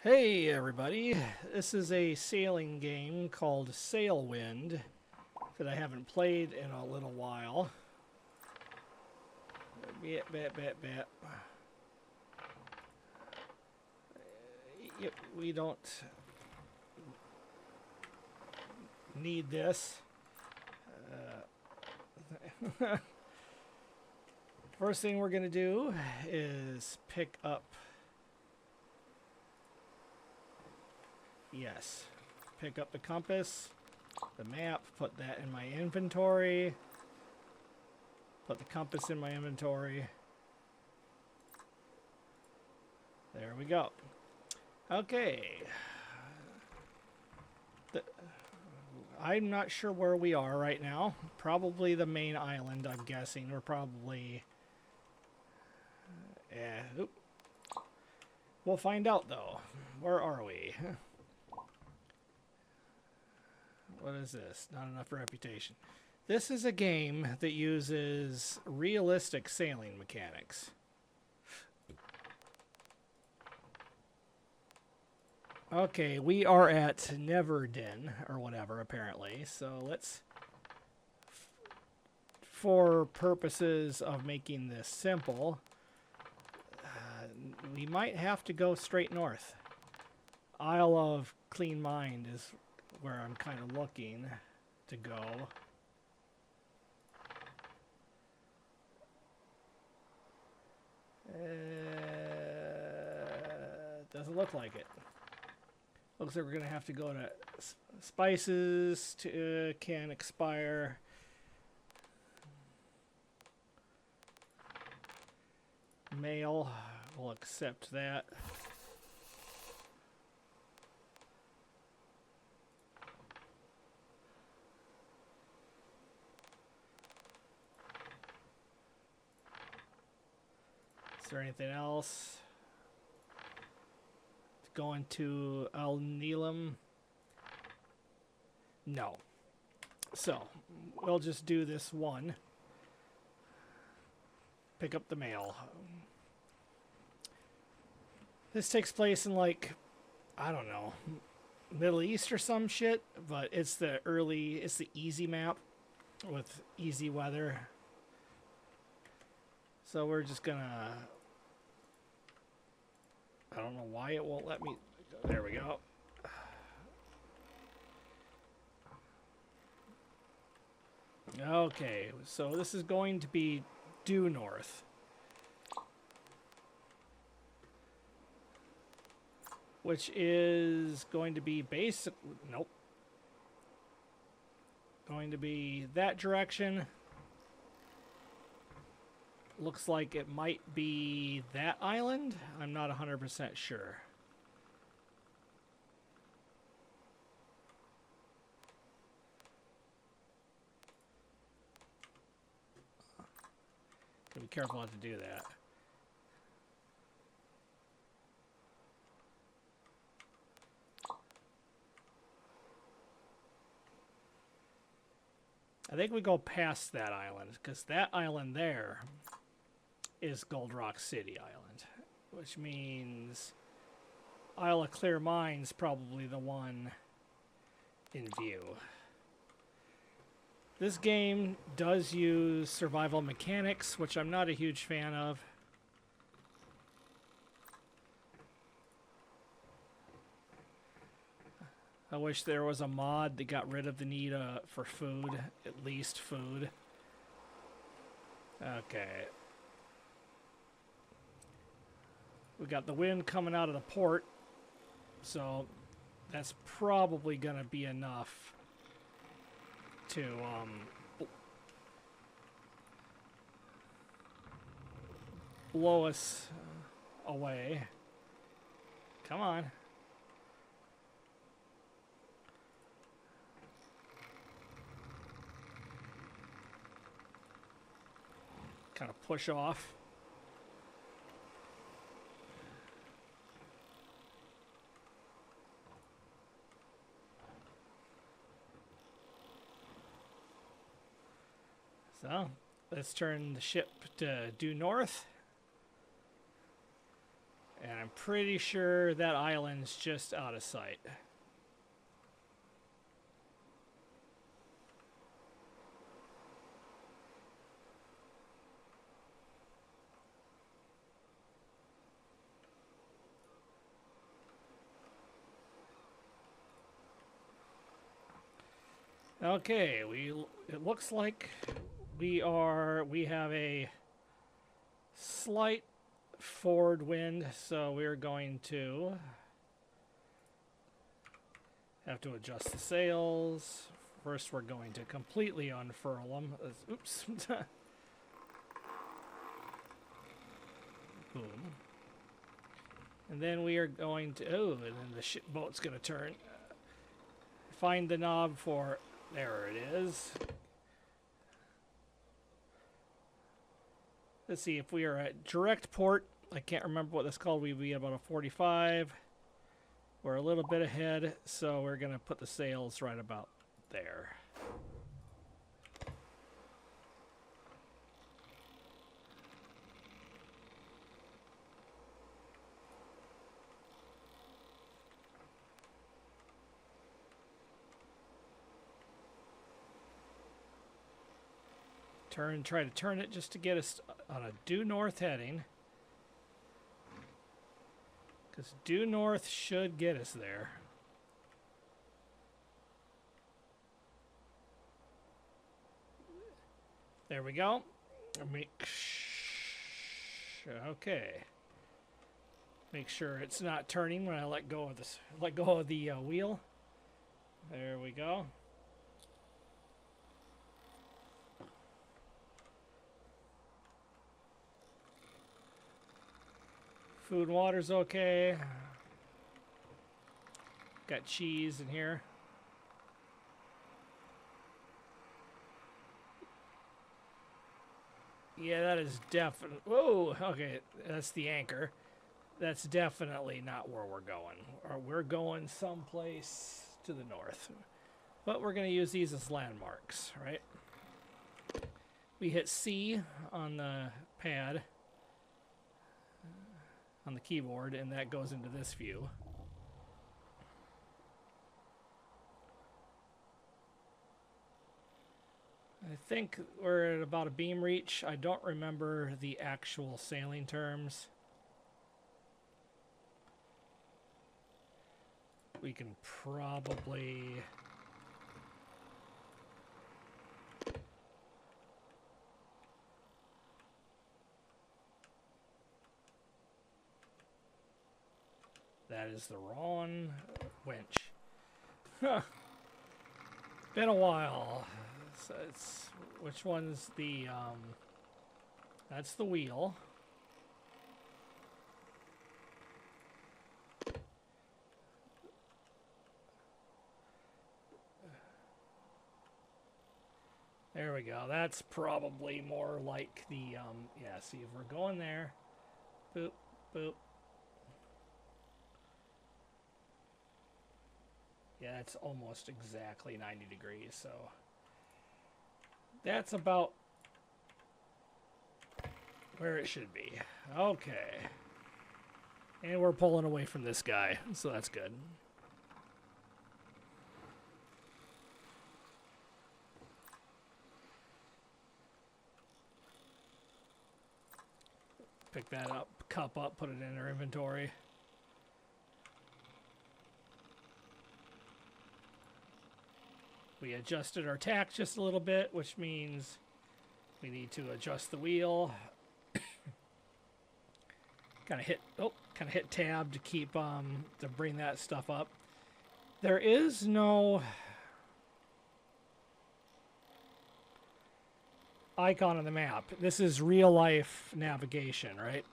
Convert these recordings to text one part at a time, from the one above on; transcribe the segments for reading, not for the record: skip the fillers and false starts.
Hey everybody, this is a sailing game called Sailwind that I haven't played in a little while. We don't need this. First thing we're going to do is pick up, pick up the compass, the map, put that in my inventory, put the compass in my inventory. There we go. Okay. I'm not sure where we are right now. Probably the main island, I'm guessing. We're probably... We'll find out, though. Where are we? What is this? Not enough reputation. This is a game that uses realistic sailing mechanics. Okay, we are at Neverdin, or whatever, apparently. So let's... For purposes of making this simple, we might have to go straight north. Isle of Clean Mind is where I'm kind of looking to go. Doesn't look like it. Looks like we're going to have to go to spices to can expire. Mail, we'll accept that. Is there anything else? Going to Al Nilam? No. So, we'll just do this one. Pick up the mail. This takes place in, like, I don't know, Middle East or some shit, but it's the easy map with easy weather. So we're just gonna... I don't know why it won't let me... There we go. Okay, so this is going to be due north. Which is going to be basic... Nope. Going to be that direction. Looks like it might be that island. I'm not 100% sure. Gotta be careful not to do that. I think we go past that island, because that island there is Gold Rock City Island, which means Isle of Clear Mind's probably the one in view. This game does use survival mechanics, which I'm not a huge fan of. I wish there was a mod that got rid of the need for food, at least food. Okay. We got the wind coming out of the port, so that's probably going to be enough to blow us away. Come on. Kind of push off. So, let's turn the ship to due north. And I'm pretty sure that island's just out of sight. Okay, it looks like we have a slight forward wind, so we're going to have to adjust the sails. First, we're going to completely unfurl them. Oops. Boom. And then we are going to, oh, and then the boat's going to turn. Find the knob for, there it is. Let's see, if we are at direct port, I can't remember what that's called, we'd be about a 45. We're a little bit ahead, so we're going to put the sails right about there. Try to turn it just to get us on a due north heading. Because due north should get us there. There we go. Okay. Make sure it's not turning when I let go of this. Let go of the wheel. There we go. Food and water's okay. Got cheese in here. Yeah, that is definitely... Whoa, okay, that's the anchor. That's definitely not where we're going. Or we're going someplace to the north. But we're going to use these as landmarks, right? We hit C on the pad. On the keyboard, and that goes into this view. I think we're at about a beam reach. I don't remember the actual sailing terms. We can probably... That is the wrong winch. Huh. Been a while. So which one's the, that's the wheel. There we go. That's probably more like the, yeah, see if we're going there. Boop, boop. Yeah, it's almost exactly 90 degrees, so that's about where it should be. Okay. And we're pulling away from this guy, so that's good. Pick that up, cup up, put it in our inventory. We adjusted our tack just a little bit, which means we need to adjust the wheel. kind of hit tab to keep to bring that stuff up. There is no icon on the map. This is real life navigation, right?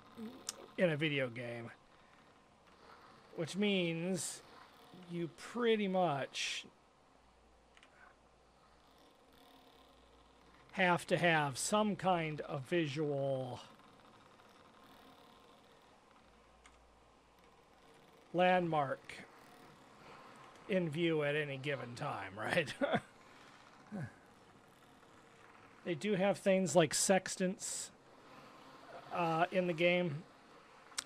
In a video game. Which means you pretty much have to have some kind of visual landmark in view at any given time, right? They do have things like sextants in the game,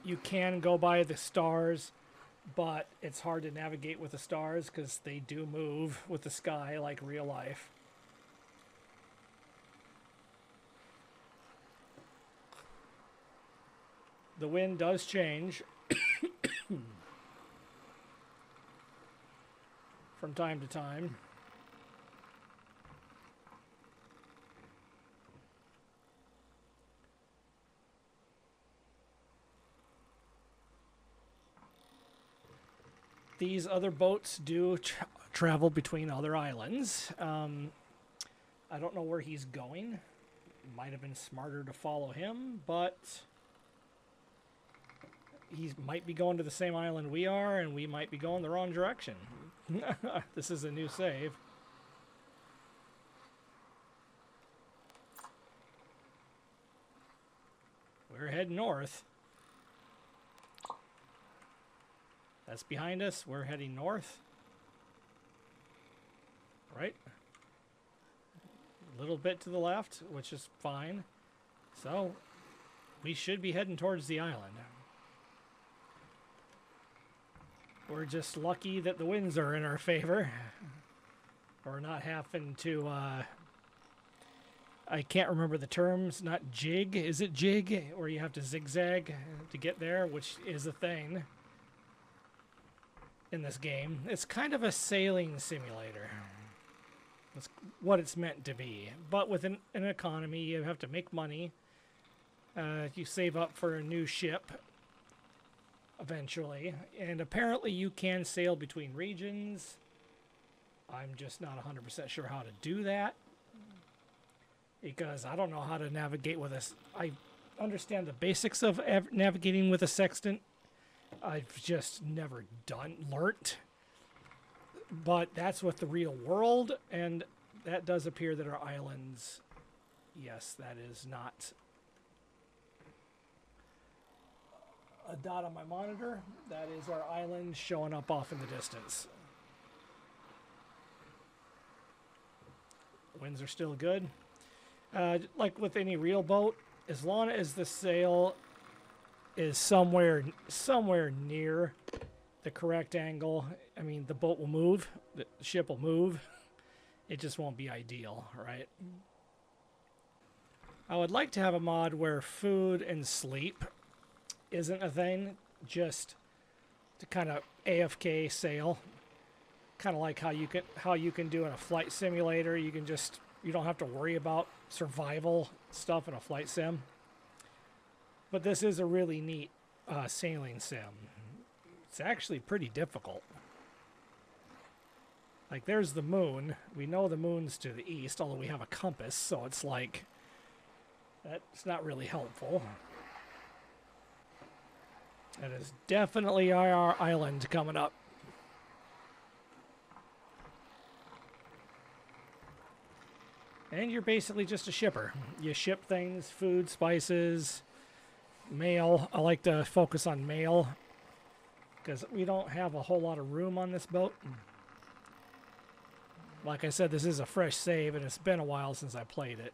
You can go by the stars, but it's hard to navigate with the stars because they do move with the sky like real life. The wind does change from time to time. These other boats do travel between other islands. I don't know where he's going. Might have been smarter to follow him, but he might be going to the same island we are, and we might be going the wrong direction. This is a new save. We're heading north. That's behind us. We're heading north. Right? A little bit to the left, which is fine. So, we should be heading towards the island. We're just lucky that the winds are in our favor. Or not having to, I can't remember the terms, not jig. Is it jig? Or you have to zigzag to get there, which is a thing in this game. It's kind of a sailing simulator. That's what it's meant to be. But with an economy, you have to make money. You save up for a new ship eventually. And apparently you can sail between regions. I'm just not 100% sure how to do that, because I don't know how to navigate with this. I understand the basics of navigating with a sextant. I've just never learnt. But that's with the real world, and that does appear that our islands, yes, that is not a dot on my monitor. That is our island showing up off in the distance. Winds are still good. Like with any real boat, as long as the sail is somewhere near the correct angle, I mean, the boat will move, the ship will move. It just won't be ideal, right? I would like to have a mod where food and sleep isn't a thing, just to kind of AFK sail. Kind of like how you can do in a flight simulator. You don't have to worry about survival stuff in a flight sim. But this is a really neat sailing sim. It's actually pretty difficult. Like, there's the moon. We know the moon's to the east, although we have a compass, so it's like, that's not really helpful. That is definitely our island coming up. And you're basically just a shipper. You ship things, food, spices, mail. I like to focus on mail because we don't have a whole lot of room on this boat. Like I said, this is a fresh save, and it's been a while since I played it.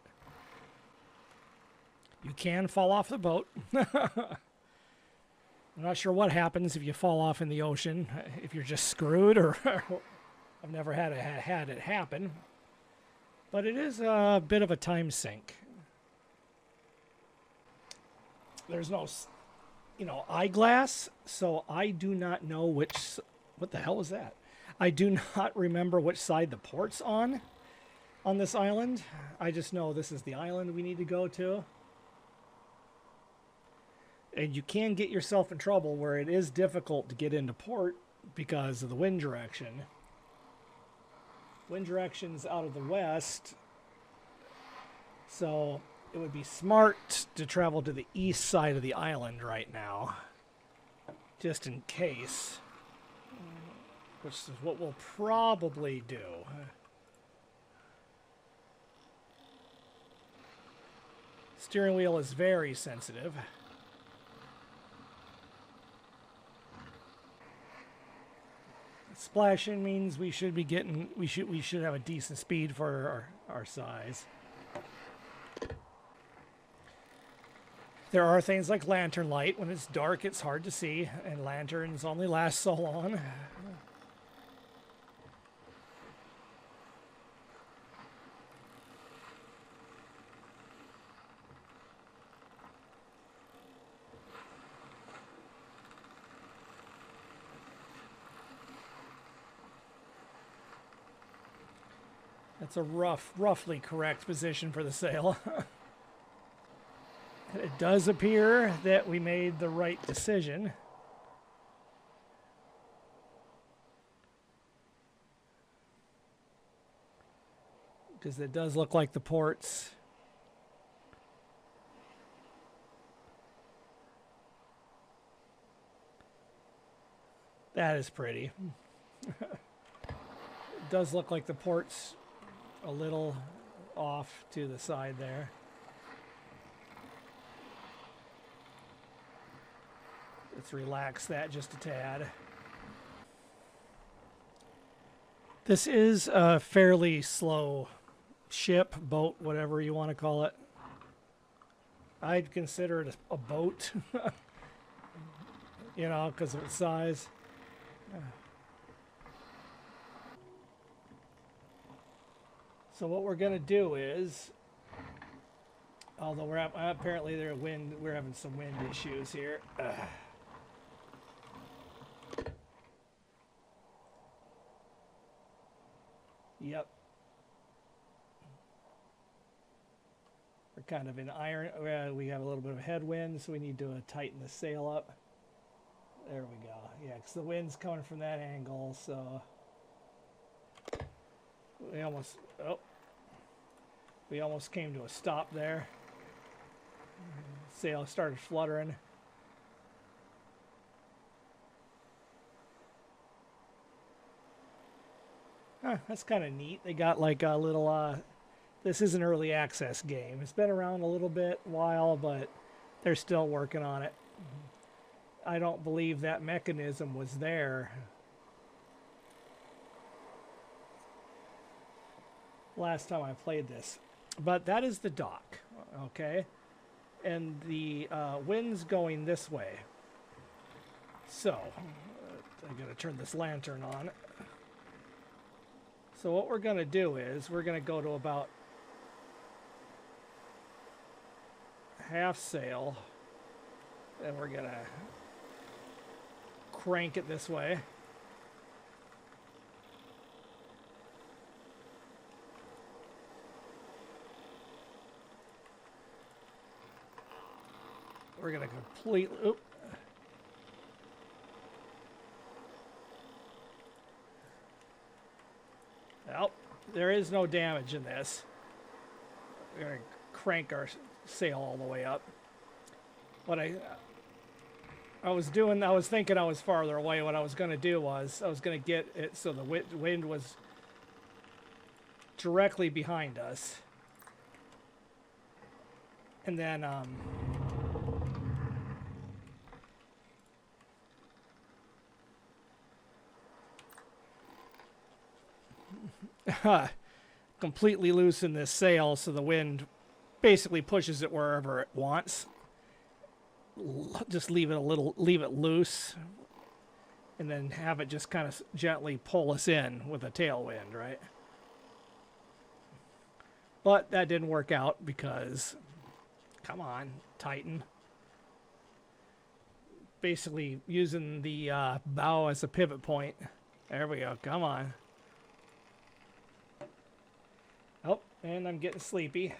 You can fall off the boat. I'm not sure what happens if you fall off in the ocean, if you're just screwed, or I've never had it happen. But it is a bit of a time sink. There's no, eyeglass, so I do not know what the hell was that? I do not remember which side the port's on this island. I just know this is the island we need to go to. And you can get yourself in trouble where it is difficult to get into port because of the wind direction. Wind direction's out of the west, so it would be smart to travel to the east side of the island right now, just in case, which is what we'll probably do. Steering wheel is very sensitive. Splashing means we should have a decent speed for our size. There are things like lantern light. When it's dark, it's hard to see, and lanterns only last so long. That's a roughly correct position for the sail. It does appear that we made the right decision. Because it does look like the ports. That is pretty. It does look like the ports a little off to the side there. Let's relax that just a tad. This is a fairly slow ship, boat, whatever you want to call it. I'd consider it a boat, you know, because of its size. So what we're going to do is, although apparently we're having some wind issues here. Yep. We're kind of in iron. We have a little bit of headwind, so we need to tighten the sail up. There we go. Yeah, because the wind's coming from that angle, so we almost came to a stop there. Sail started fluttering. Huh, that's kind of neat. They got like a little, this is an early access game. It's been around a little while, but they're still working on it. I don't believe that mechanism was there last time I played this. But that is the dock, okay? And the wind's going this way. So, I gotta turn this lantern on. So what we're gonna do is, we're gonna go to about half sail, and we're gonna crank it this way. We're gonna completely, oop. Well, there is no damage in this. We're gonna crank our sail all the way up. What I was thinking I was farther away. What I was gonna do was, I was gonna get it so the wind was directly behind us. And then, completely loosen this sail so the wind basically pushes it wherever it wants. Just leave it loose, and then have it just kind of gently pull us in with a tailwind, right? But that didn't work out because, come on, tighten. Basically using the bow as a pivot point. There we go, come on. Oh, and I'm getting sleepy.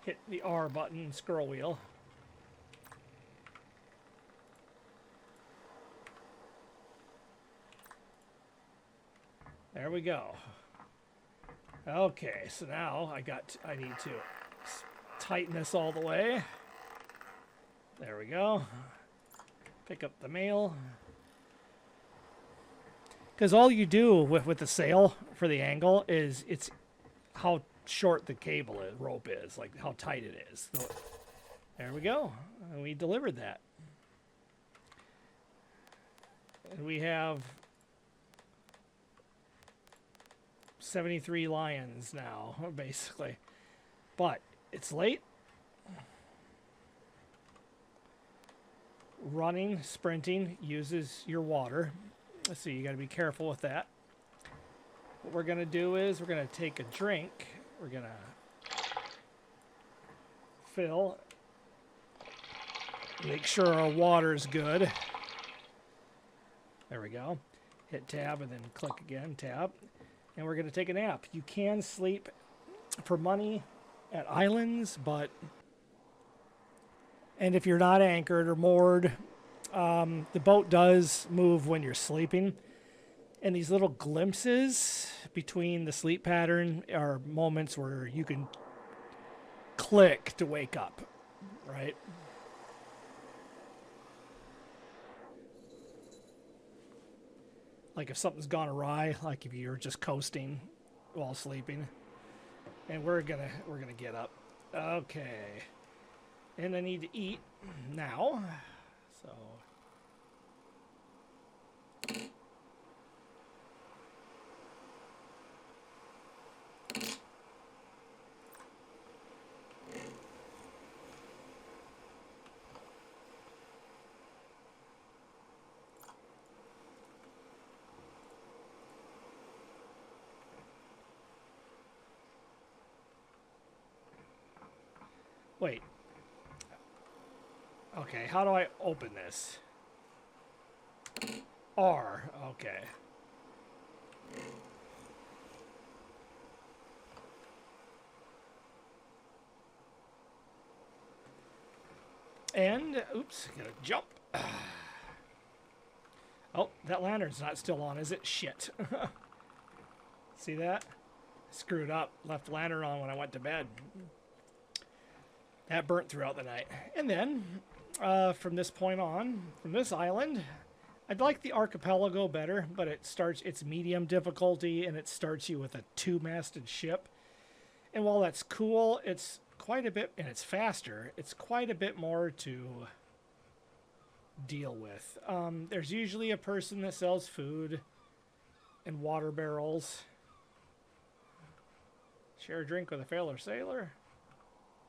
Hit the R button, scroll wheel. There we go. Okay, so now I need to tighten this all the way. There we go. Pick up the mail. Because all you do with the sail for the angle is it's how short the rope is, like how tight it is. So There we go. And we delivered that. And we have 73 lions now, basically. But it's late. Running, sprinting uses your water. So you got to be careful with that. What we're going to do is we're going to take a drink. We're going to fill. Make sure our water is good. There we go. Hit tab and then click again, tab. And we're going to take a nap. You can sleep for money at islands, but... And if you're not anchored or moored, the boat does move when you're sleeping. And these little glimpses between the sleep pattern are moments where you can click to wake up, right? Like if something's gone awry, like if you're just coasting while sleeping. And we're gonna get up. Okay. And I need to eat now. So wait. Okay, how do I open this? R, okay. And, oops, gotta jump. Oh, that lantern's not still on, is it? Shit. See that? Screwed up. Left the lantern on when I went to bed. That burnt throughout the night. And then, from this point on, from this island, I'd like the archipelago better, but it's medium difficulty, and it starts you with a 2-masted ship. And while that's cool, it's quite a bit, and it's faster, it's quite a bit more to deal with. There's usually a person that sells food and water barrels. Share a drink with a fellow sailor.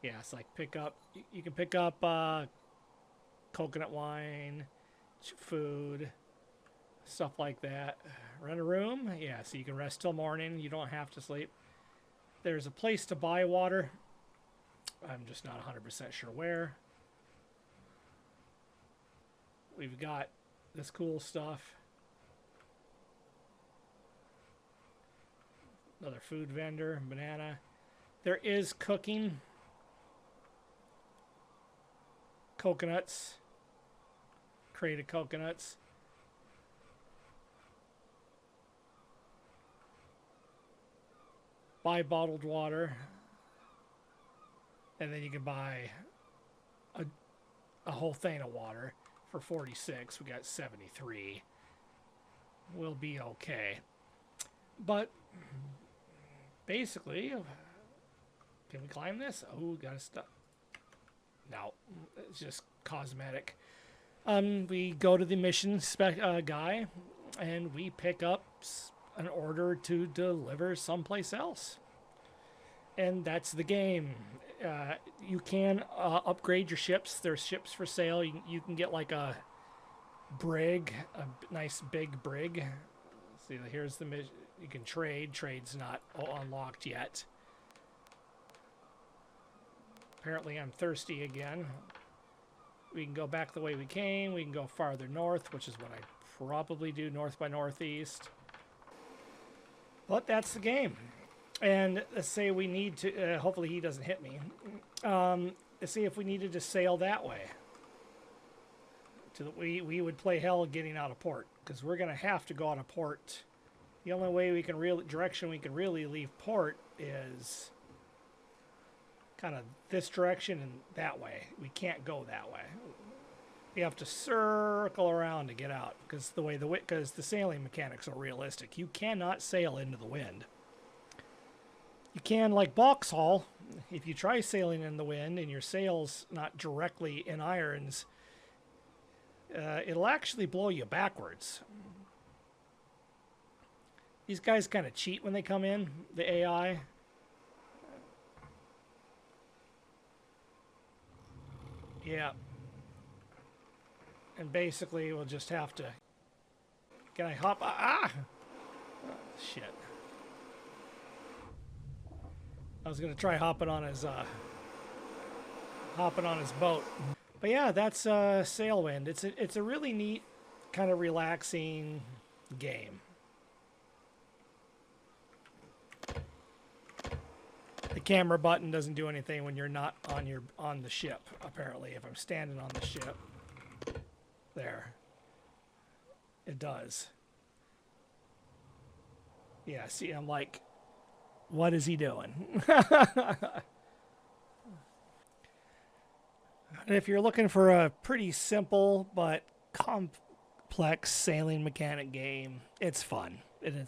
Yeah, it's like you can pick up coconut wine, food, stuff like that. Rent a room, yeah, so you can rest till morning. You don't have to sleep. There's a place to buy water. I'm just not 100% sure where. We've got this cool stuff. Another food vendor, banana. There is cooking. Coconuts. Crate of coconuts. Buy bottled water. And then you can buy a whole thing of water for 46. We got 73. We'll be okay. But basically, can we climb this? Oh, gotta stop. No, it's just cosmetic. We go to the mission guy, and we pick up an order to deliver someplace else. And that's the game. You can upgrade your ships. There's ships for sale. You can get like a brig, a nice big brig. See, here's the mission. You can trade. Trade's not unlocked yet. Apparently I'm thirsty again. We can go back the way we came. We can go farther north, which is what I probably do, north by northeast. But that's the game. And let's say we need to, hopefully he doesn't hit me. Let's see if we needed to sail that way. We would play hell getting out of port, because we're going to have to go out of port. The only way we can direction we can really leave port is kind of this direction and that way. We can't go that way. We have to circle around to get out, because the sailing mechanics are realistic. You cannot sail into the wind. You can like Vauxhall, if you try sailing in the wind and your sail's not directly in irons, it'll actually blow you backwards. These guys kind of cheat when they come in, the AI. Yeah. And basically we'll just have to... Can I hop? Ah! Oh, shit. I was gonna try hopping on his boat. But yeah, that's Sailwind. It's a really neat, kind of relaxing game. The camera button doesn't do anything when you're not on the ship, apparently. If I'm standing on the ship. There. It does. Yeah, see, I'm like, what is he doing? If you're looking for a pretty simple but complex sailing mechanic game, it's fun. And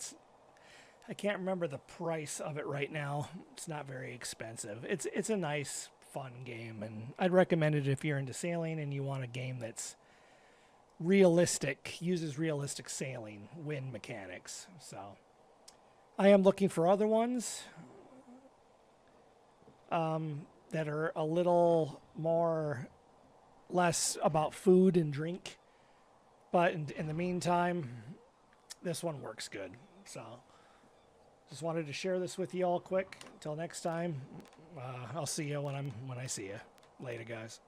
I can't remember the price of it right now. It's not very expensive. It's a nice, fun game, and I'd recommend it if you're into sailing and you want a game that's realistic, uses realistic sailing, wind mechanics. So I am looking for other ones that are a little less about food and drink. But in the meantime, this one works good. So just wanted to share this with you all quick. Until next time, I'll see you when I see you. Later, guys.